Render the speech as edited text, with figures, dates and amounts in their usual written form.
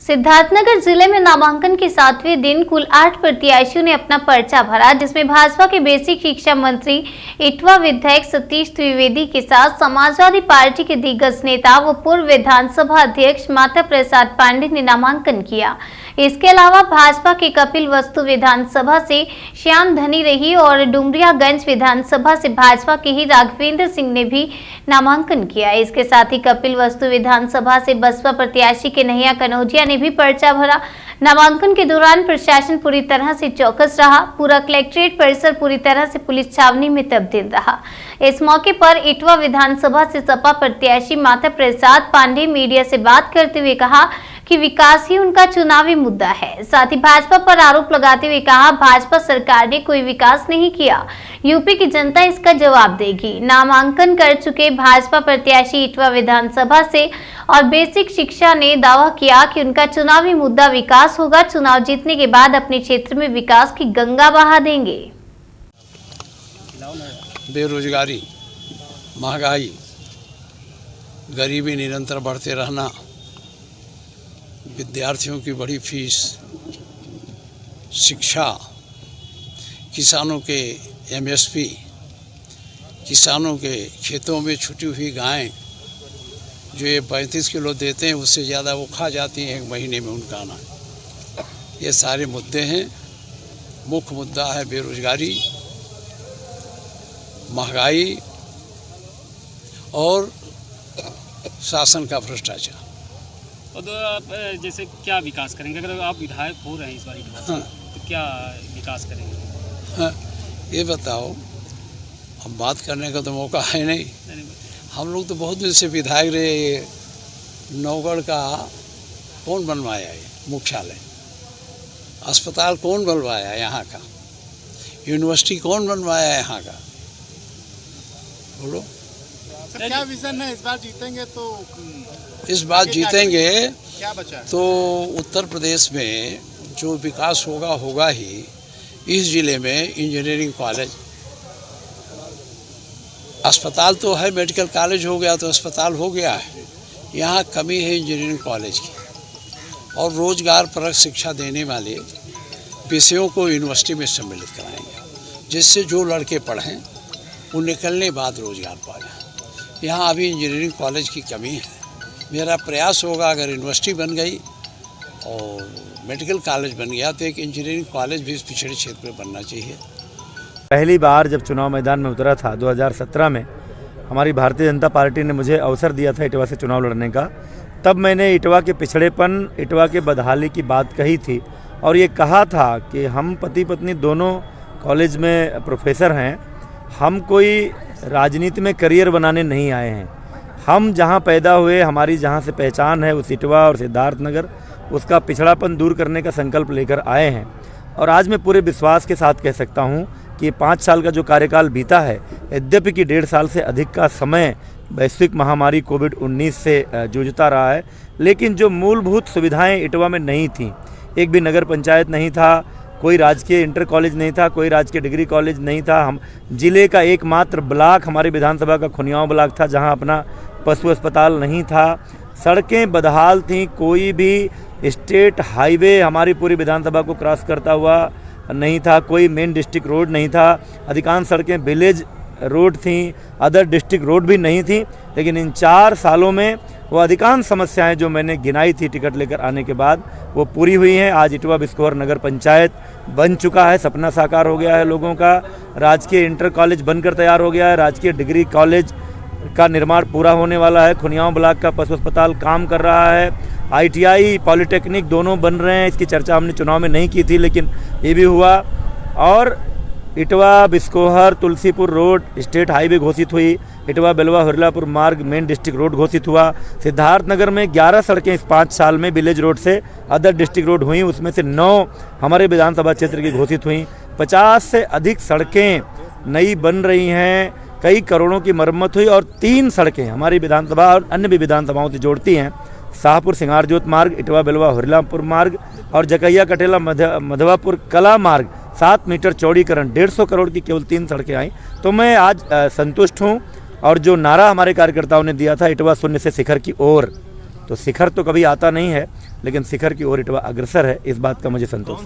सिद्धार्थनगर जिले में नामांकन के 7वें दिन कुल 8 प्रत्याशियों ने अपना पर्चा भरा, जिसमें भाजपा के बेसिक शिक्षा मंत्री इटवा विधायक सतीश द्विवेदी के साथ समाजवादी पार्टी के दिग्गज नेता व पूर्व विधानसभा अध्यक्ष माता प्रसाद पांडे ने नामांकन किया। इसके अलावा भाजपा के कपिल वस्तु विधानसभा से श्याम धनी रही और डुमरियागंज विधानसभा से भाजपा के ही राघवेंद्र सिंह ने भी नामांकन किया। इसके साथ ही कपिल वस्तु विधानसभा से बसपा प्रत्याशी कन्हैया कनौजिया ने भी पर्चा भरा। नामांकन के दौरान प्रशासन पूरी तरह से चौकस रहा। पूरा कलेक्ट्रेट परिसर पूरी तरह से पुलिस छावनी में तब्दील रहा। इस मौके पर इटवा विधानसभा से सपा प्रत्याशी माता प्रसाद पांडे मीडिया से बात करते हुए कहा कि विकास ही उनका चुनावी मुद्दा है। साथ ही भाजपा पर आरोप लगाते हुए कहा, भाजपा सरकार ने कोई विकास नहीं किया, यूपी की जनता इसका जवाब देगी। नामांकन कर चुके भाजपा प्रत्याशी इटवा विधानसभा से और बेसिक शिक्षा ने दावा किया कि उनका चुनावी मुद्दा विकास होगा। चुनाव जीतने के बाद अपने क्षेत्र में विकास की गंगा बहा देंगे। बेरोजगारी, महंगाई, गरीबी निरंतर बढ़ते रहना, विद्यार्थियों की बड़ी फीस, शिक्षा, किसानों के एमएसपी, किसानों के खेतों में छुटी हुई गायें जो ये 35 किलो देते हैं उससे ज़्यादा वो खा जाती हैं एक महीने में उनका अनाज। ये सारे मुद्दे हैं। मुख्य मुद्दा है बेरोजगारी, महंगाई और शासन का भ्रष्टाचार। और आप जैसे क्या विकास करेंगे अगर आप विधायक हो रहे हैं इस बार तो क्या विकास करेंगे? ये बताओ, अब बात करने का तो मौका है नहीं। हम लोग तो बहुत दिन से विधायक रहे। नौगढ़ का कौन बनवाया है मुख्यालय? अस्पताल कौन बनवाया है यहाँ का? यूनिवर्सिटी कौन बनवाया है यहाँ का? बोलो। क्या विजन है? इस बार जीतेंगे तो इस बार जीतेंगे क्या बचा है? तो उत्तर प्रदेश में जो विकास होगा ही। इस जिले में इंजीनियरिंग कॉलेज, अस्पताल तो है, मेडिकल कॉलेज हो गया तो अस्पताल हो गया है। यहाँ कमी है इंजीनियरिंग कॉलेज की। और रोजगार परक शिक्षा देने वाले विषयों को यूनिवर्सिटी में सम्मिलित कराएंगे, जिससे जो लड़के पढ़ें वो निकलने बाद रोजगार पा जाए। यहाँ अभी इंजीनियरिंग कॉलेज की कमी है। मेरा प्रयास होगा अगर यूनिवर्सिटी बन गई और मेडिकल कॉलेज बन गया तो एक इंजीनियरिंग कॉलेज भी इस पिछड़े क्षेत्र में बनना चाहिए। पहली बार जब चुनाव मैदान में उतरा था 2017 में, हमारी भारतीय जनता पार्टी ने मुझे अवसर दिया था इटवा से चुनाव लड़ने का। तब मैंने इटवा के पिछड़ेपन, इटवा के बदहाली की बात कही थी और ये कहा था कि हम पति पत्नी दोनों कॉलेज में प्रोफेसर हैं। हम कोई राजनीति में करियर बनाने नहीं आए हैं। हम जहां पैदा हुए, हमारी जहां से पहचान है उस इटवा और सिद्धार्थनगर, उसका पिछड़ापन दूर करने का संकल्प लेकर आए हैं। और आज मैं पूरे विश्वास के साथ कह सकता हूं कि 5 साल का जो कार्यकाल बीता है, यद्यपि कि 1.5 साल से अधिक का समय वैश्विक महामारी कोविड-19 से जूझता रहा है, लेकिन जो मूलभूत सुविधाएं इटवा में नहीं थीं, एक भी नगर पंचायत नहीं था, कोई राजकीय इंटर कॉलेज नहीं था, कोई राजकीय डिग्री कॉलेज नहीं था। हम जिले का एकमात्र ब्लॉक हमारे विधानसभा का खुनियाव ब्लॉक था, जहां अपना पशु अस्पताल नहीं था। सड़कें बदहाल थीं, कोई भी स्टेट हाईवे हमारी पूरी विधानसभा को क्रॉस करता हुआ नहीं था, कोई मेन डिस्ट्रिक्ट रोड नहीं था। अधिकांश सड़कें विलेज रोड थीं, अदर डिस्ट्रिक्ट रोड भी नहीं थी। लेकिन इन 4 सालों में वो अधिकांश समस्याएं जो मैंने गिनाई थी टिकट लेकर आने के बाद, वो पूरी हुई हैं। आज इटवा बिस्कोहर नगर पंचायत बन चुका है, सपना साकार हो गया है लोगों का। राजकीय इंटर कॉलेज बनकर तैयार हो गया है, राजकीय डिग्री कॉलेज का निर्माण पूरा होने वाला है, खुनियाव ब्लॉक का पशु अस्पताल काम कर रहा है, ITI, पॉलिटेक्निक दोनों बन रहे हैं। इसकी चर्चा हमने चुनाव में नहीं की थी, लेकिन ये भी हुआ। और Itwa Biskohar Tulsipur road state highway घोषित हुई, इटवा बेलवा हुरलापुर मार्ग मेन डिस्ट्रिक्ट रोड घोषित हुआ। सिद्धार्थनगर में 11 सड़कें इस 5 साल में विलेज रोड से अदर डिस्ट्रिक्ट रोड हुई, उसमें से 9 हमारे विधानसभा क्षेत्र की घोषित हुई। 50 से अधिक सड़कें नई बन रही हैं, कई करोड़ों की मरम्मत हुई और 3 सड़कें हमारी विधानसभा और अन्य भी विधानसभाओं से जोड़ती हैं। शाहपुर सिंगारजोत मार्ग, इटवा बेलवा हुरलापुर मार्ग और जकैया कटेला मधवापुर कला मार्ग 7 मीटर चौड़ीकरण 150 करोड़ की केवल 3 सड़कें आई। तो मैं आज संतुष्ट हूँ। और जो नारा हमारे कार्यकर्ताओं ने दिया था, इटवा शून्य से शिखर की ओर, तो शिखर तो कभी आता नहीं है, लेकिन शिखर की ओर इटवा अग्रसर है, इस बात का मुझे संतोष है।